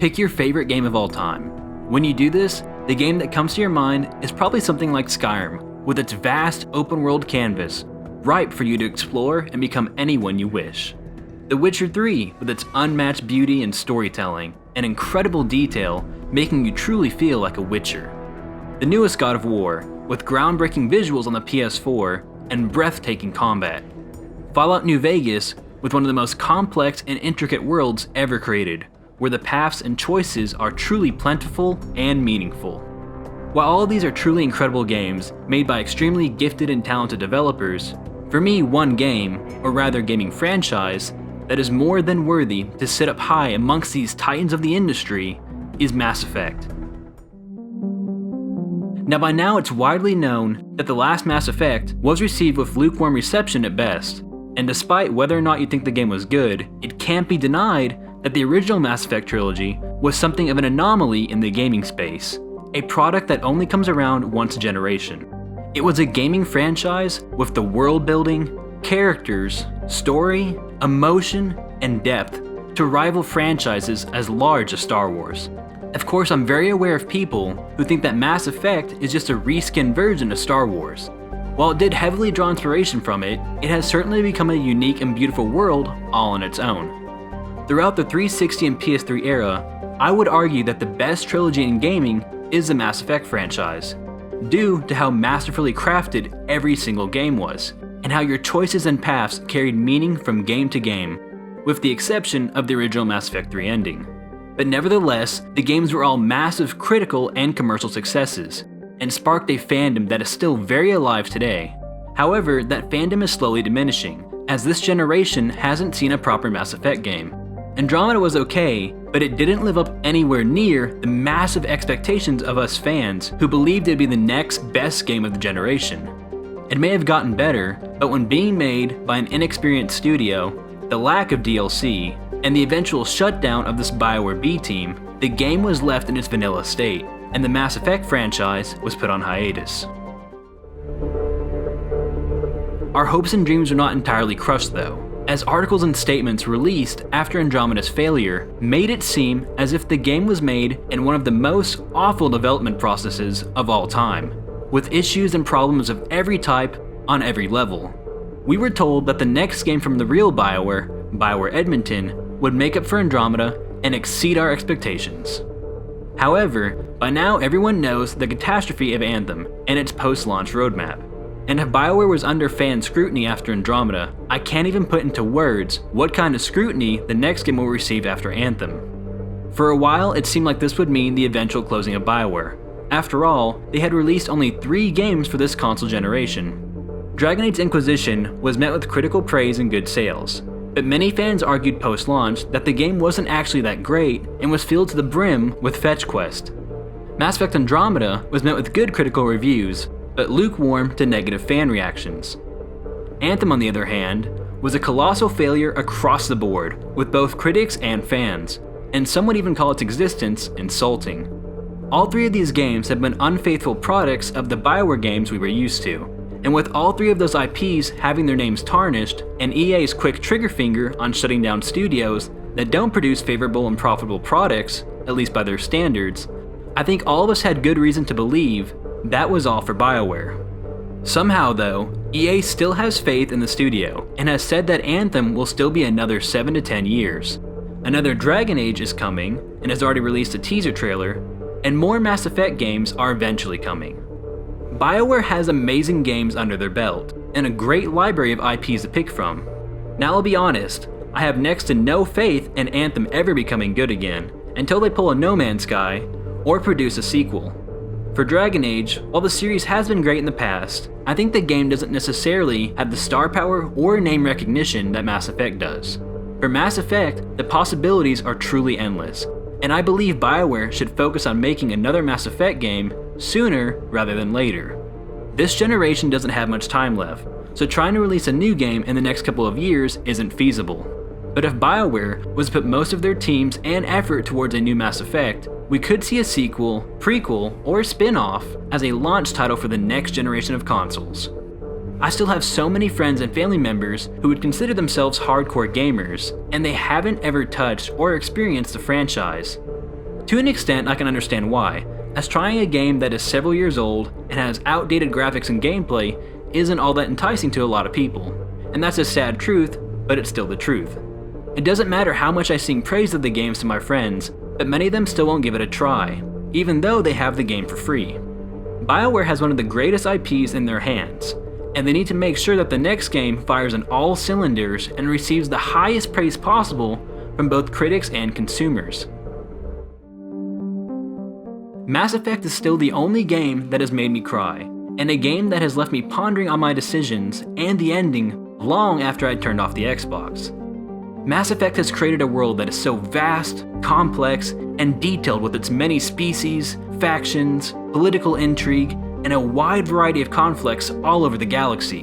Pick your favorite game of all time. When you do this, the game that comes to your mind is probably something like Skyrim, with its vast open-world canvas, ripe for you to explore and become anyone you wish. The Witcher 3, with its unmatched beauty and storytelling, and incredible detail, making you truly feel like a Witcher. The newest God of War, with groundbreaking visuals on the PS4 and breathtaking combat. Fallout New Vegas, with one of the most complex and intricate worlds ever created, where the paths and choices are truly plentiful and meaningful. While all of these are truly incredible games, made by extremely gifted and talented developers, for me one game, or rather gaming franchise, that is more than worthy to sit up high amongst these titans of the industry is Mass Effect. Now by now it's widely known that the last Mass Effect was received with lukewarm reception at best, and despite whether or not you think the game was good, it can't be denied that the original Mass Effect trilogy was something of an anomaly in the gaming space, a product that only comes around once a generation. It was a gaming franchise with the world building, characters, story, emotion, and depth to rival franchises as large as Star Wars. Of course, I'm very aware of people who think that Mass Effect is just a reskinned version of Star Wars. While it did heavily draw inspiration from it, it has certainly become a unique and beautiful world all on its own. Throughout the 360 and PS3 era, I would argue that the best trilogy in gaming is the Mass Effect franchise, due to how masterfully crafted every single game was, and how your choices and paths carried meaning from game to game, with the exception of the original Mass Effect 3 ending. But nevertheless, the games were all massive critical and commercial successes, and sparked a fandom that is still very alive today. However, that fandom is slowly diminishing, as this generation hasn't seen a proper Mass Effect game. Andromeda was okay, but it didn't live up anywhere near the massive expectations of us fans who believed it'd be the next best game of the generation. It may have gotten better, but when being made by an inexperienced studio, the lack of DLC, and the eventual shutdown of this Bioware B team, the game was left in its vanilla state, and the Mass Effect franchise was put on hiatus. Our hopes and dreams were not entirely crushed though, as articles and statements released after Andromeda's failure made it seem as if the game was made in one of the most awful development processes of all time, with issues and problems of every type on every level. We were told that the next game from the real Bioware, Bioware Edmonton, would make up for Andromeda and exceed our expectations. However, by now everyone knows the catastrophe of Anthem and its post-launch roadmap. And if Bioware was under fan scrutiny after Andromeda, I can't even put into words what kind of scrutiny the next game will receive after Anthem. For a while, it seemed like this would mean the eventual closing of Bioware. After all, they had released only 3 games for this console generation. Dragon Age Inquisition was met with critical praise and good sales, but many fans argued post-launch that the game wasn't actually that great and was filled to the brim with fetch quest. Mass Effect Andromeda was met with good critical reviews, but lukewarm to negative fan reactions. Anthem, on the other hand, was a colossal failure across the board, with both critics and fans, and some would even call its existence insulting. All 3 of these games have been unfaithful products of the Bioware games we were used to, and with all 3 of those IPs having their names tarnished, and EA's quick trigger finger on shutting down studios that don't produce favorable and profitable products, at least by their standards, I think all of us had good reason to believe that was all for Bioware. Somehow though, EA still has faith in the studio, and has said that Anthem will still be another 7 to 10 years. Another Dragon Age is coming, and has already released a teaser trailer, and more Mass Effect games are eventually coming. Bioware has amazing games under their belt, and a great library of IPs to pick from. Now I'll be honest, I have next to no faith in Anthem ever becoming good again, until they pull a No Man's Sky, or produce a sequel. For Dragon Age, while the series has been great in the past, I think the game doesn't necessarily have the star power or name recognition that Mass Effect does. For Mass Effect, the possibilities are truly endless, and I believe Bioware should focus on making another Mass Effect game sooner rather than later. This generation doesn't have much time left, so trying to release a new game in the next couple of years isn't feasible. But if Bioware was to put most of their teams and effort towards a new Mass Effect, we could see a sequel, prequel, or spin-off as a launch title for the next generation of consoles. I still have so many friends and family members who would consider themselves hardcore gamers, and they haven't ever touched or experienced the franchise. To an extent, I can understand why, as trying a game that is several years old and has outdated graphics and gameplay isn't all that enticing to a lot of people. And that's a sad truth, but it's still the truth. It doesn't matter how much I sing praise of the games to my friends, but many of them still won't give it a try, even though they have the game for free. Bioware has one of the greatest IPs in their hands, and they need to make sure that the next game fires on all cylinders and receives the highest praise possible from both critics and consumers. Mass Effect is still the only game that has made me cry, and a game that has left me pondering on my decisions and the ending long after I turned off the Xbox. Mass Effect has created a world that is so vast, complex, and detailed with its many species, factions, political intrigue, and a wide variety of conflicts all over the galaxy.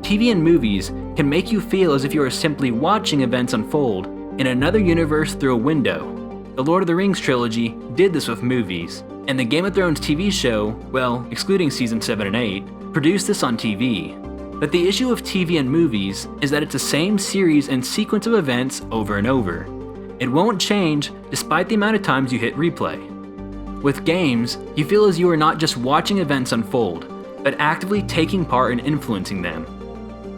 TV and movies can make you feel as if you are simply watching events unfold in another universe through a window. The Lord of the Rings trilogy did this with movies, and the Game of Thrones TV show, well, excluding season 7 and 8, produced this on TV. But the issue of TV and movies is that it's the same series and sequence of events over and over. It won't change despite the amount of times you hit replay. With games, you feel as you are not just watching events unfold, but actively taking part in influencing them.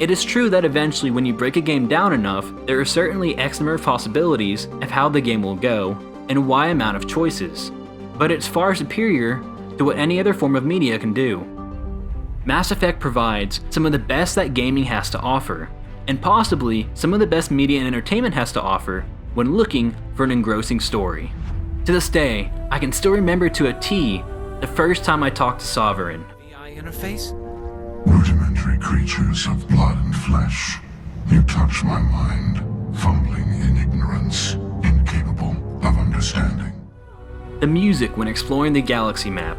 It is true that eventually when you break a game down enough, there are certainly X number of possibilities of how the game will go, and Y amount of choices, but it's far superior to what any other form of media can do. Mass Effect provides some of the best that gaming has to offer, and possibly some of the best media and entertainment has to offer when looking for an engrossing story. To this day, I can still remember to a T the first time I talked to Sovereign. AI interface? Rudimentary creatures of blood and flesh. You touch my mind, fumbling in ignorance, incapable of understanding. The music when exploring the galaxy map.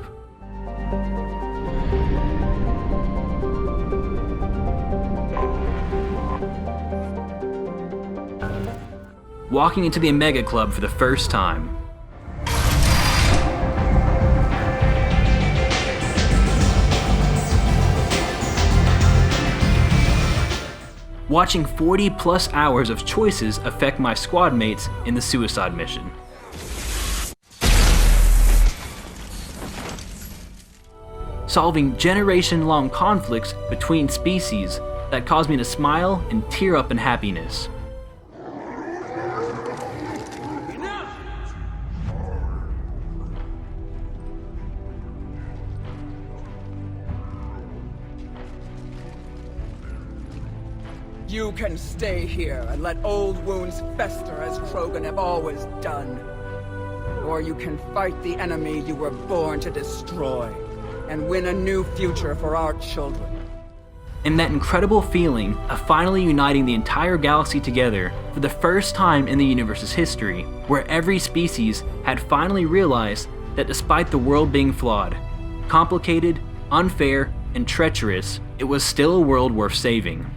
Walking into the Omega Club for the first time. Watching 40 plus hours of choices affect my squad mates in the suicide mission. Solving generation-long conflicts between species that cause me to smile and tear up in happiness. You can stay here and let old wounds fester as Krogan have always done. Or you can fight the enemy you were born to destroy and win a new future for our children. And that incredible feeling of finally uniting the entire galaxy together for the first time in the universe's history, where every species had finally realized that despite the world being flawed, complicated, unfair, and treacherous, it was still a world worth saving.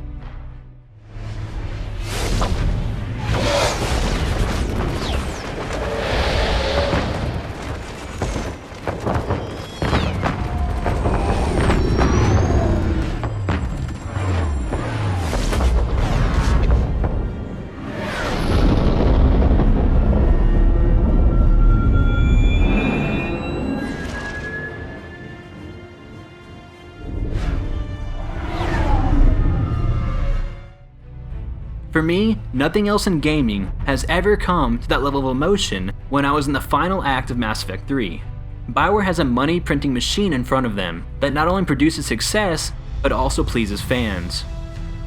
For me, nothing else in gaming has ever come to that level of emotion when I was in the final act of Mass Effect 3. Bioware has a money printing machine in front of them that not only produces success, but also pleases fans.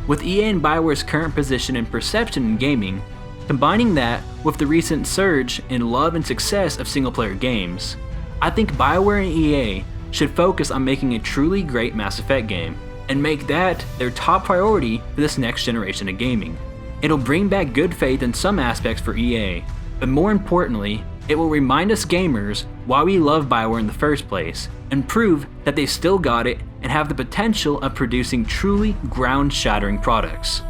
With EA and Bioware's current position and perception in gaming, combining that with the recent surge in love and success of single-player games, I think Bioware and EA should focus on making a truly great Mass Effect game, and make that their top priority for this next generation of gaming. It'll bring back good faith in some aspects for EA, but more importantly, it will remind us gamers why we love Bioware in the first place, and prove that they still got it and have the potential of producing truly ground-shattering products.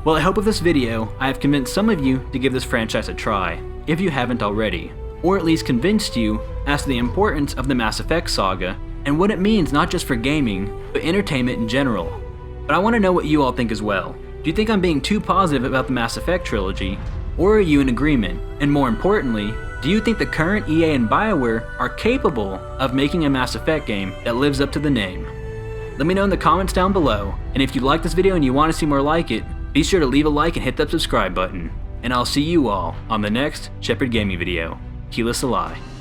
Well, I hope with this video, I have convinced some of you to give this franchise a try, if you haven't already, or at least convinced you as to the importance of the Mass Effect saga, and what it means not just for gaming, but entertainment in general. But I want to know what you all think as well. Do you think I'm being too positive about the Mass Effect trilogy, or are you in agreement? And more importantly, do Do you think the current EA and Bioware are capable of making a Mass Effect game that lives up to the name? Let me know in the comments down below, and if you like this video and you want to see more like it, be sure to leave a like and hit that subscribe button. And I'll see you all on the next Shepherd Gaming video. Keelah Se'lai.